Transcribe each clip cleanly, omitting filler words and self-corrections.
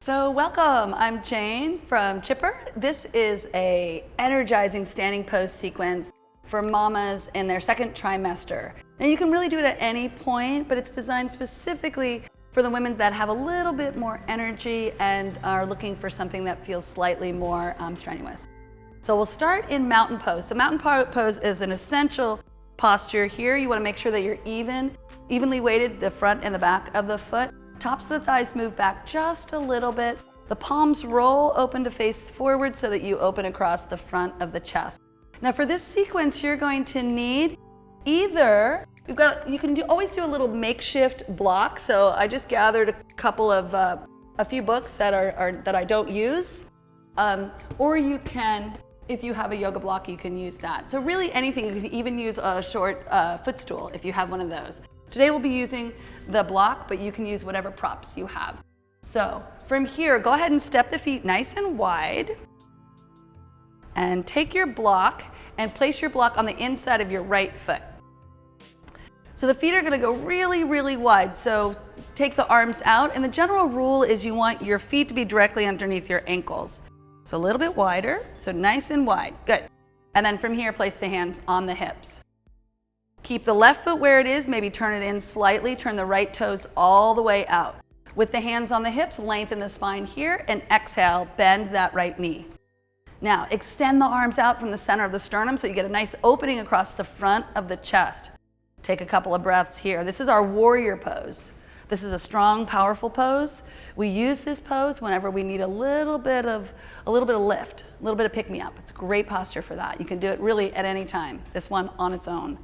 So welcome, I'm Jane from Chipper. This is a energizing standing pose sequence for mamas in their second trimester. Now you can really do it at any point, but it's designed specifically for the women that have a little bit more energy and are looking for something that feels slightly more strenuous. So we'll start in mountain pose. So mountain pose is an essential posture here. You want to make sure that you're evenly weighted, the front and the back of the foot. Tops of the thighs move back just a little bit. The palms roll open to face forward so that you open across the front of the chest. Now for this sequence, you're going to need either, you can always do a little makeshift block. So I just gathered a few books that I don't use. Or you can, if you have a yoga block, you can use that. So really anything, you can even use a short footstool if you have one of those. Today we'll be using the block, but you can use whatever props you have. So from here, go ahead and step the feet nice and wide. And take your block and place your block on the inside of your right foot. So the feet are gonna go really, really wide. So take the arms out, and the general rule is you want your feet to be directly underneath your ankles. So a little bit wider, so nice and wide, good. And then from here, place the hands on the hips. Keep the left foot where it is, maybe turn it in slightly, turn the right toes all the way out. With the hands on the hips, lengthen the spine here, and exhale, bend that right knee. Now, extend the arms out from the center of the sternum so you get a nice opening across the front of the chest. Take a couple of breaths here. This is our warrior pose. This is a strong, powerful pose. We use this pose whenever we need a little bit of lift, a little bit of pick-me-up. It's a great posture for that. You can do it really at any time, this one on its own.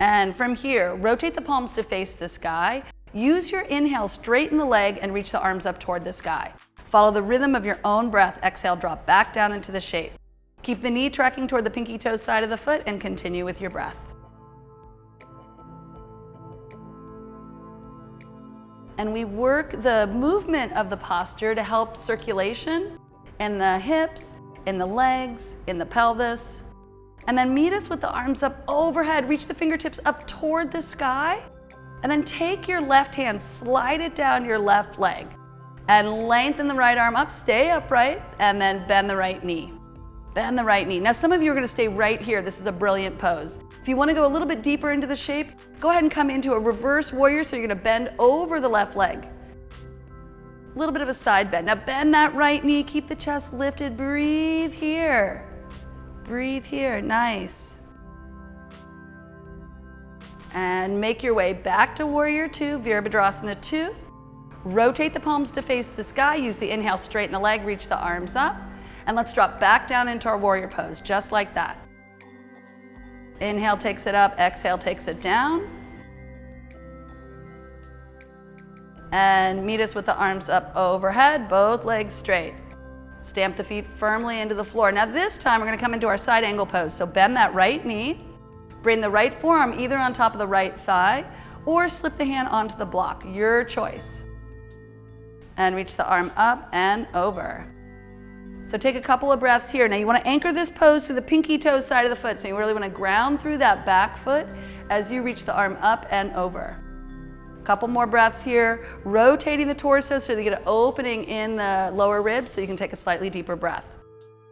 And from here, rotate the palms to face the sky. Use your inhale, straighten the leg and reach the arms up toward the sky. Follow the rhythm of your own breath. Exhale, drop back down into the shape. Keep the knee tracking toward the pinky toe side of the foot and continue with your breath. And we work the movement of the posture to help circulation in the hips, in the legs, in the pelvis. And then meet us with the arms up overhead. Reach the fingertips up toward the sky. And then take your left hand, slide it down your left leg. And lengthen the right arm up, stay upright, and then bend the right knee. Bend the right knee. Now some of you are gonna stay right here. This is a brilliant pose. If you wanna go a little bit deeper into the shape, go ahead and come into a reverse warrior, so you're gonna bend over the left leg. A little bit of a side bend. Now bend that right knee, keep the chest lifted, breathe here. Breathe here, nice. And make your way back to warrior two, Virabhadrasana 2. Rotate the palms to face the sky. Use the inhale, straighten the leg, reach the arms up. And let's drop back down into our warrior pose, just like that. Inhale takes it up, exhale takes it down. And meet us with the arms up overhead, both legs straight. Stamp the feet firmly into the floor. Now this time we're gonna come into our side angle pose. So bend that right knee, bring the right forearm either on top of the right thigh or slip the hand onto the block, your choice. And reach the arm up and over. So take a couple of breaths here. Now you wanna anchor this pose to the pinky toe side of the foot. So you really wanna ground through that back foot as you reach the arm up and over. Couple more breaths here, rotating the torso so you get an opening in the lower ribs so you can take a slightly deeper breath.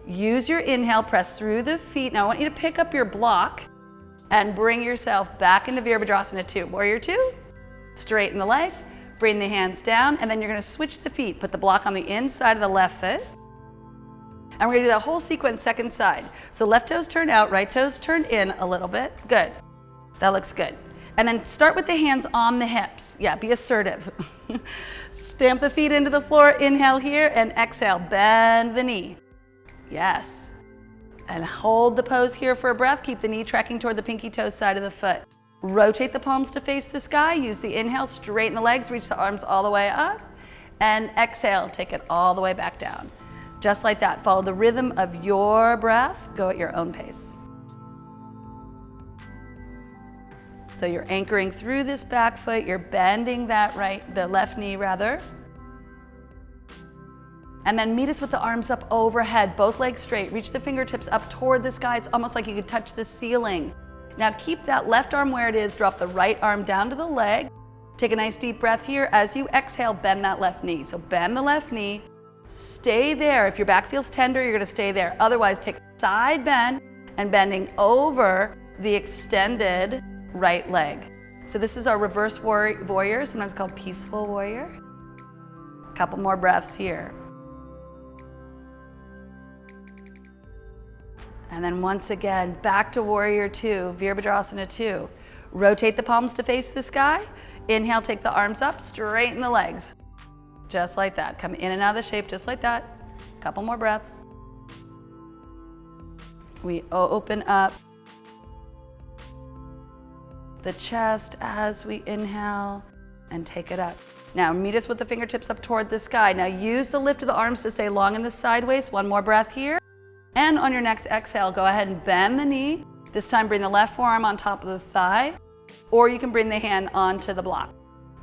Use your inhale, press through the feet. Now I want you to pick up your block and bring yourself back into Virabhadrasana 2. Warrior 2, straighten the leg, bring the hands down, and then you're gonna switch the feet. Put the block on the inside of the left foot. And we're gonna do that whole sequence second side. So left toes turned out, right toes turned in a little bit. Good, that looks good. And then start with the hands on the hips. Yeah, be assertive. Stamp the feet into the floor, inhale here, and exhale, bend the knee. Yes. And hold the pose here for a breath. Keep the knee tracking toward the pinky toe side of the foot. Rotate the palms to face the sky. Use the inhale, straighten the legs, reach the arms all the way up. And exhale, take it all the way back down. Just like that, follow the rhythm of your breath. Go at your own pace. So you're anchoring through this back foot, you're bending the left knee rather. And then meet us with the arms up overhead, both legs straight. Reach the fingertips up toward the sky. It's almost like you could touch the ceiling. Now keep that left arm where it is, drop the right arm down to the leg. Take a nice deep breath here. As you exhale, bend that left knee. So bend the left knee, Stay there. If your back feels tender, you're gonna stay there. Otherwise, take a side bend and bending over the extended right leg. So this is our reverse warrior, sometimes called peaceful warrior. A couple more breaths here. And then once again, back to warrior two, Virabhadrasana 2. Rotate the palms to face the sky. Inhale, take the arms up, straighten the legs. Just like that. Come in and out of the shape just like that. Couple more breaths. We open up the chest as we inhale and take it up. Now meet us with the fingertips up toward the sky. Now use the lift of the arms to stay long in the sideways. One more breath here. And on your next exhale, go ahead and bend the knee. This time bring the left forearm on top of the thigh, or you can bring the hand onto the block.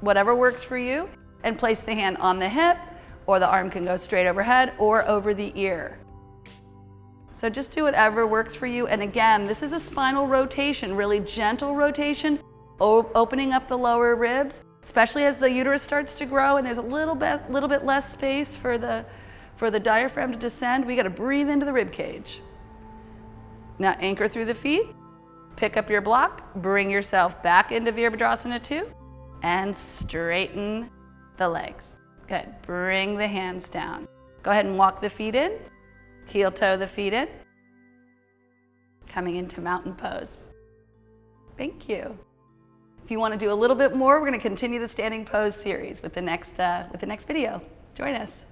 Whatever works for you, and place the hand on the hip, or the arm can go straight overhead or over the ear. So just do whatever works for you. And again, this is a spinal rotation, really gentle rotation, opening up the lower ribs, especially as the uterus starts to grow and there's a little bit less space for the diaphragm to descend. We got to breathe into the rib cage. Now anchor through the feet, pick up your block, bring yourself back into Virabhadrasana 2, and straighten the legs. Good. Bring the hands down. Go ahead and walk the feet in. Heel toe the feet in. Coming into mountain pose. Thank you. If you want to do a little bit more, we're going to continue the standing pose series with the next video. Join us.